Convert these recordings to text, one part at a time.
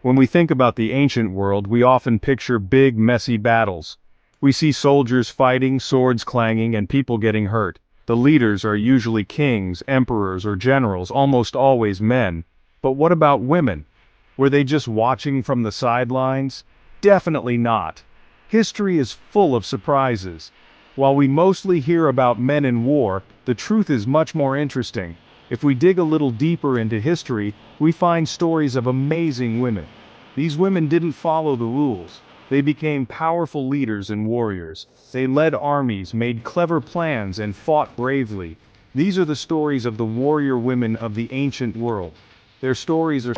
When we think about the ancient world, we often picture big, messy battles. We see soldiers fighting, swords clanging, and people getting hurt. The leaders are usually kings, emperors, or generals, almost always men. But what about women? Were they just watching from the sidelines? Definitely not. History is full of surprises. While we mostly hear about men in war, the truth is much more interesting. If we dig a little deeper into history, we find stories of amazing women. These women didn't follow the rules. They became powerful leaders and warriors. They led armies, made clever plans, and fought bravely. These are the stories of the warrior women of the ancient world. Their stories are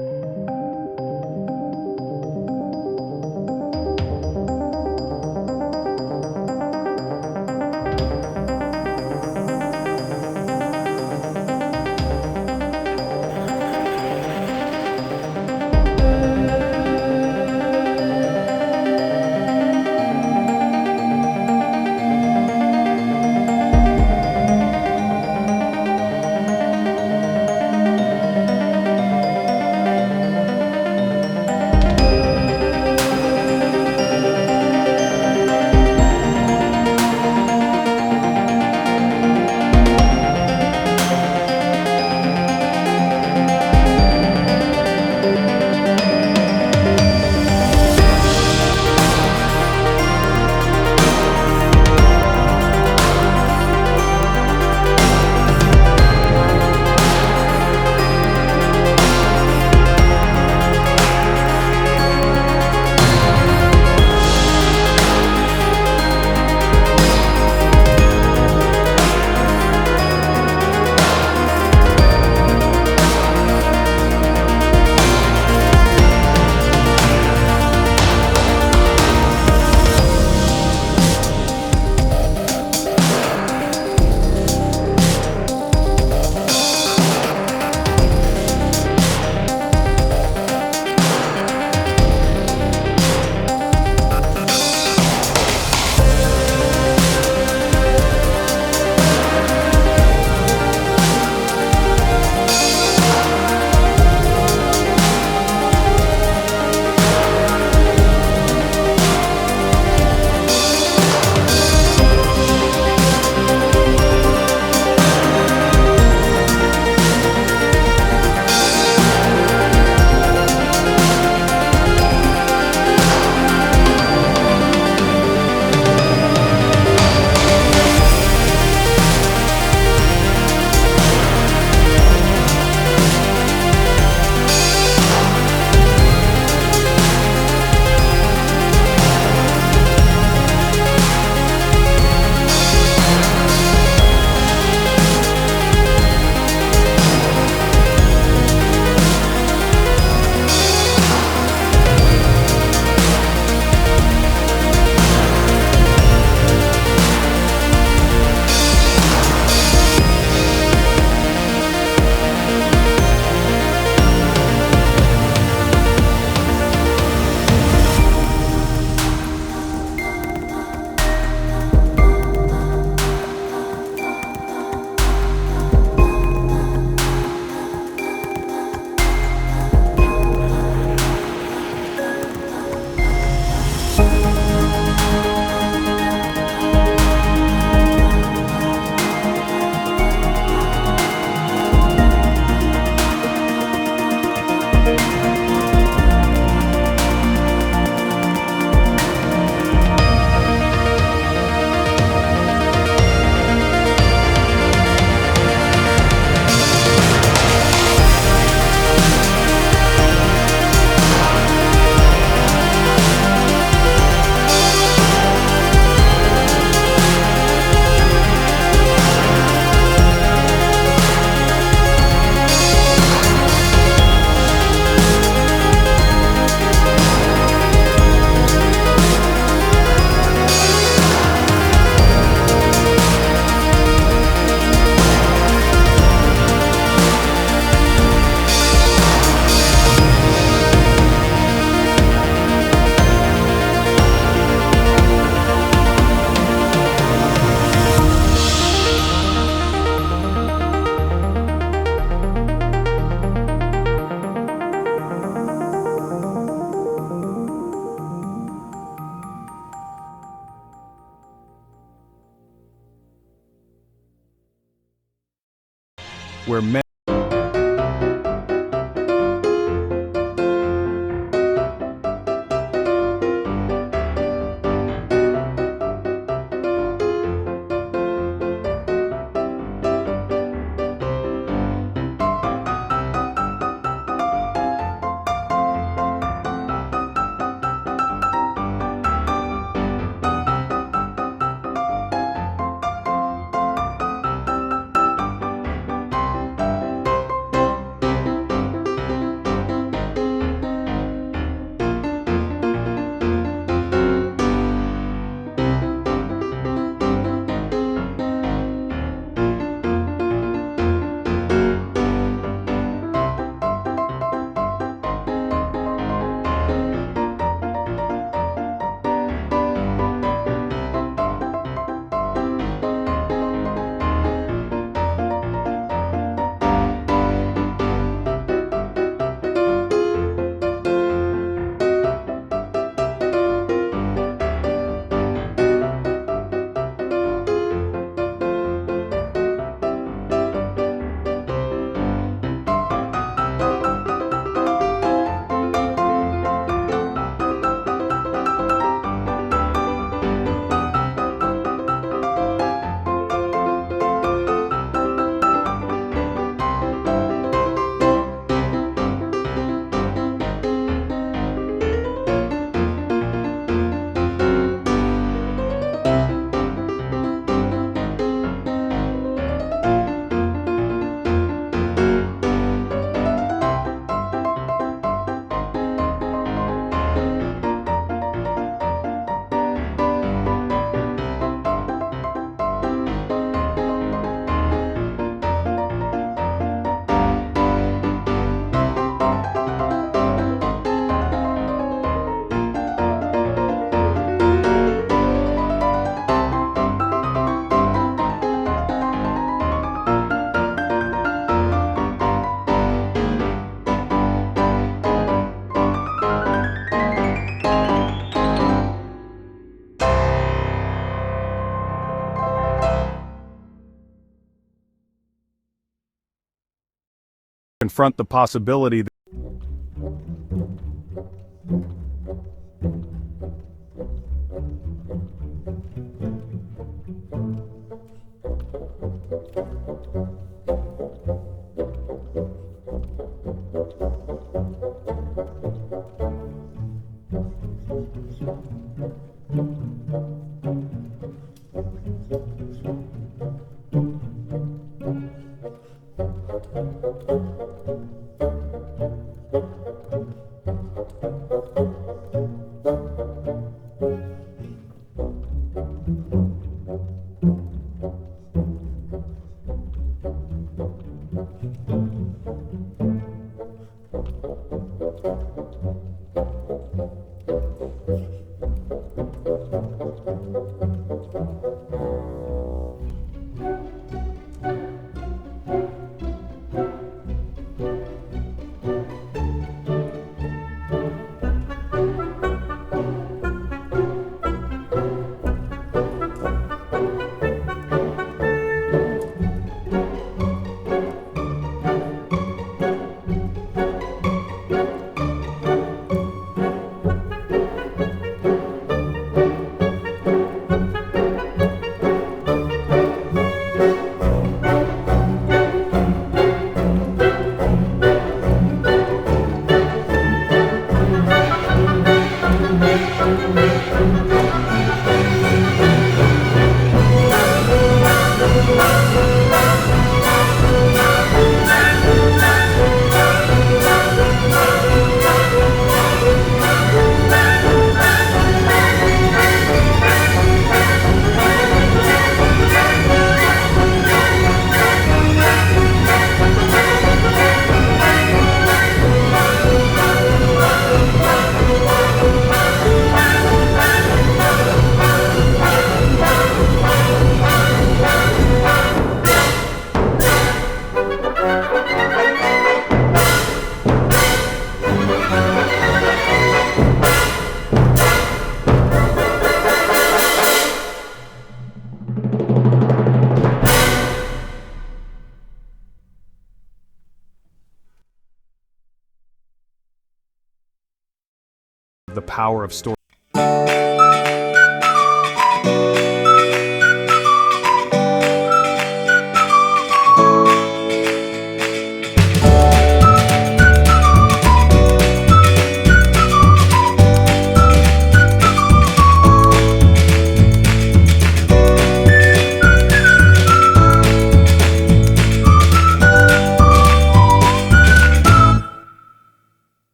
where men confront the possibility that The power of story.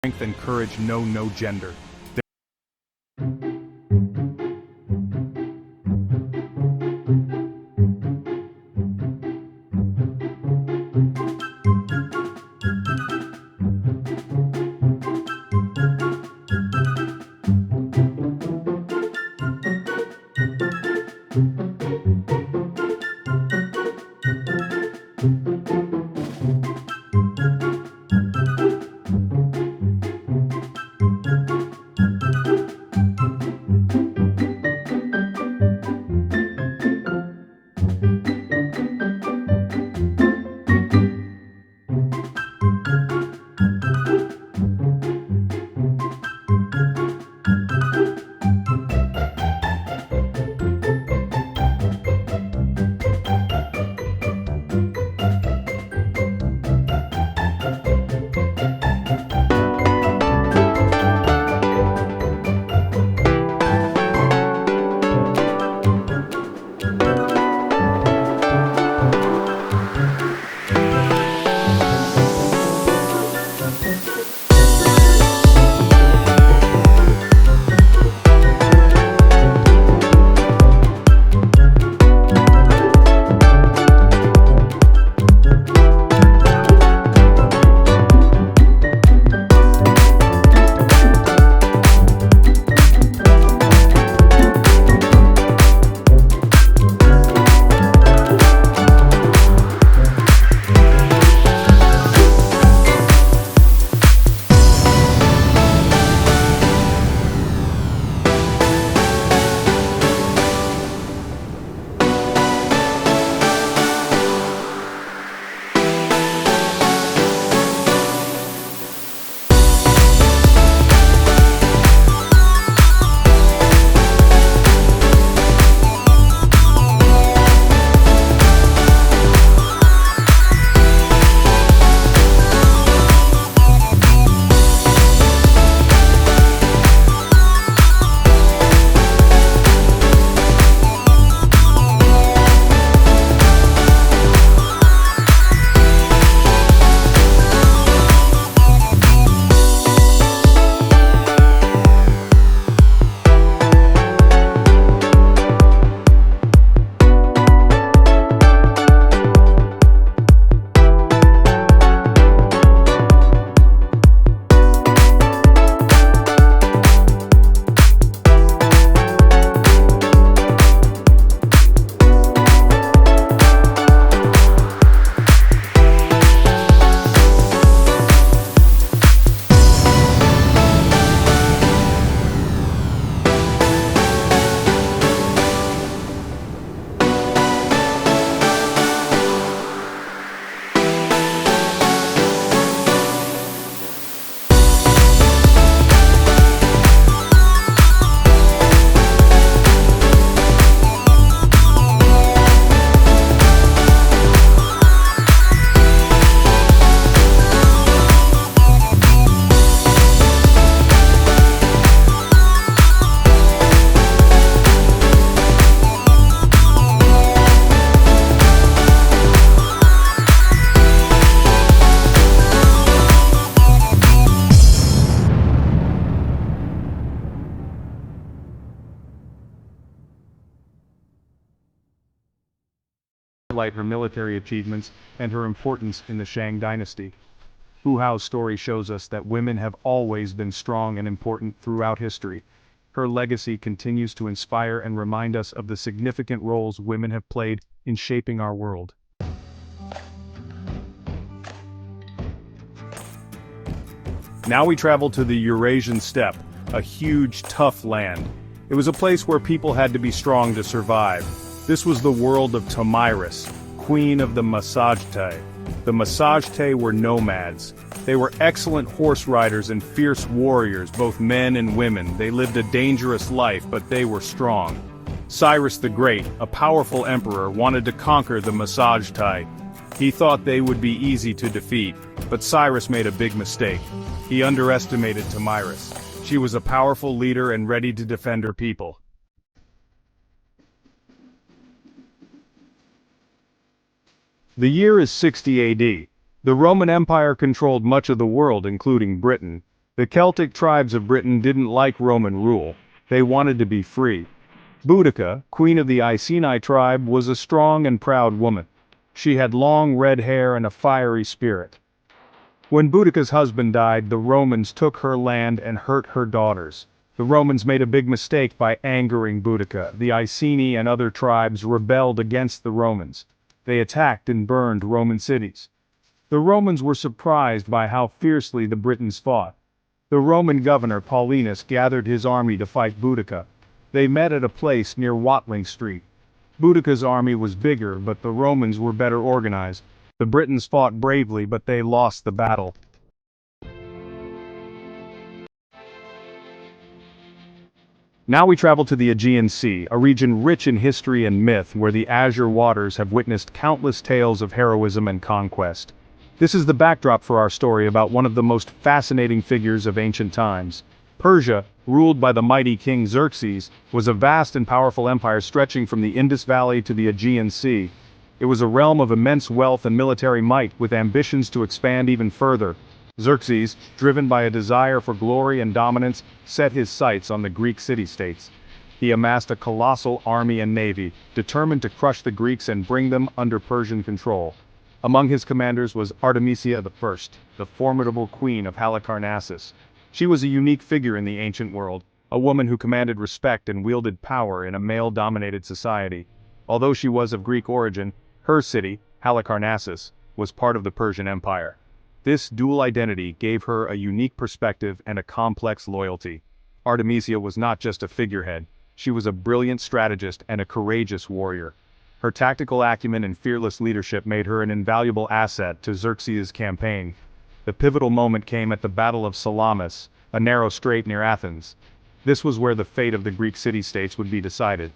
Strength and courage know no gender. highlight her military achievements and her importance in the Shang dynasty. Hu Hao's story shows us that women have always been strong and important throughout history. Her legacy continues to inspire and remind us of the significant roles women have played in shaping our world. Now we travel to the Eurasian steppe, a huge, tough land. It was a place where people had to be strong to survive. This was the world of Tomyris, queen of the Massagetæ. The Massagetæ were nomads. They were excellent horse riders and fierce warriors, both men and women. They lived a dangerous life, but they were strong. Cyrus the Great, a powerful emperor, wanted to conquer the Massagetæ. He thought they would be easy to defeat, but Cyrus made a big mistake. He underestimated Tomyris. She was a powerful leader and ready to defend her people. The year is 60 AD. The Roman Empire controlled much of the world, including Britain. The Celtic tribes of Britain didn't like Roman rule. They wanted to be free. Boudica, queen of the Iceni tribe, was a strong and proud woman. She had long red hair and a fiery spirit. When Boudica's husband died, the Romans took her land and hurt her daughters. The Romans made a big mistake by angering Boudica. The Iceni and other tribes rebelled against the Romans. They attacked and burned Roman cities. The Romans were surprised by how fiercely the Britons fought. The Roman governor Paulinus gathered his army to fight Boudica. They met at a place near Watling Street. Boudica's army was bigger, but the Romans were better organized. The Britons fought bravely, but they lost the battle. Now we travel to the Aegean Sea, a region rich in history and myth where the azure waters have witnessed countless tales of heroism and conquest. This is the backdrop for our story about one of the most fascinating figures of ancient times. Persia, ruled by the mighty king Xerxes, was a vast and powerful empire stretching from the Indus Valley to the Aegean Sea. It was a realm of immense wealth and military might, with ambitions to expand even further. Xerxes, driven by a desire for glory and dominance, set his sights on the Greek city-states. He amassed a colossal army and navy, determined to crush the Greeks and bring them under Persian control. Among his commanders was Artemisia I, the formidable queen of Halicarnassus. She was a unique figure in the ancient world, a woman who commanded respect and wielded power in a male-dominated society. Although she was of Greek origin, her city, Halicarnassus, was part of the Persian Empire. This dual identity gave her a unique perspective and a complex loyalty. Artemisia was not just a figurehead, she was a brilliant strategist and a courageous warrior. Her tactical acumen and fearless leadership made her an invaluable asset to Xerxes' campaign. The pivotal moment came at the Battle of Salamis, a narrow strait near Athens. This was where the fate of the Greek city-states would be decided.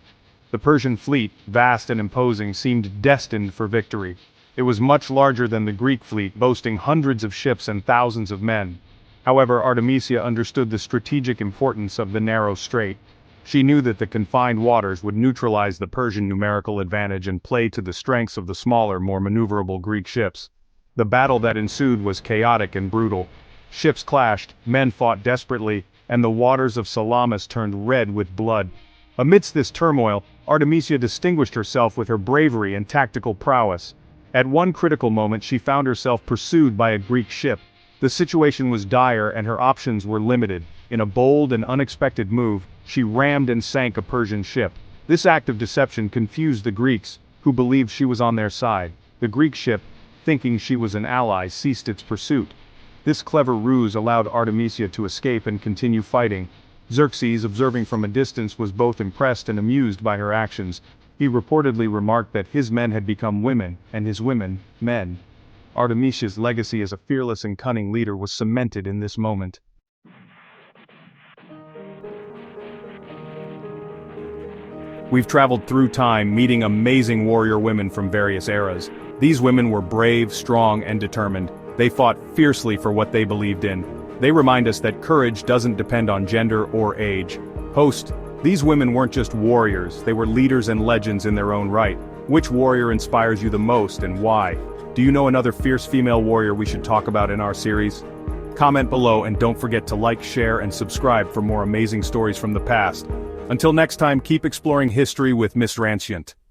The Persian fleet, vast and imposing, seemed destined for victory. It was much larger than the Greek fleet, boasting hundreds of ships and thousands of men. However, Artemisia understood the strategic importance of the narrow strait. She knew that the confined waters would neutralize the Persian numerical advantage and play to the strengths of the smaller, more maneuverable Greek ships. The battle that ensued was chaotic and brutal. Ships clashed, men fought desperately, and the waters of Salamis turned red with blood. Amidst this turmoil, Artemisia distinguished herself with her bravery and tactical prowess. At one critical moment she found herself pursued by a Greek ship. The situation was dire and her options were limited. In a bold and unexpected move, she rammed and sank a Persian ship. This act of deception confused the Greeks, who believed she was on their side. The Greek ship, thinking she was an ally, ceased its pursuit. This clever ruse allowed Artemisia to escape and continue fighting. Xerxes, observing from a distance, was both impressed and amused by her actions. He reportedly remarked that his men had become women, and his women, men. Artemisia's legacy as a fearless and cunning leader was cemented in this moment. We've traveled through time, meeting amazing warrior women from various eras. These women were brave, strong, and determined. They fought fiercely for what they believed in. They remind us that courage doesn't depend on gender or age. Host, these women weren't just warriors, they were leaders and legends in their own right. Which warrior inspires you the most and why? Do you know another fierce female warrior we should talk about in our series? Comment below and don't forget to like, share, and subscribe for more amazing stories from the past. Until next time, keep exploring history with Miss Rancient.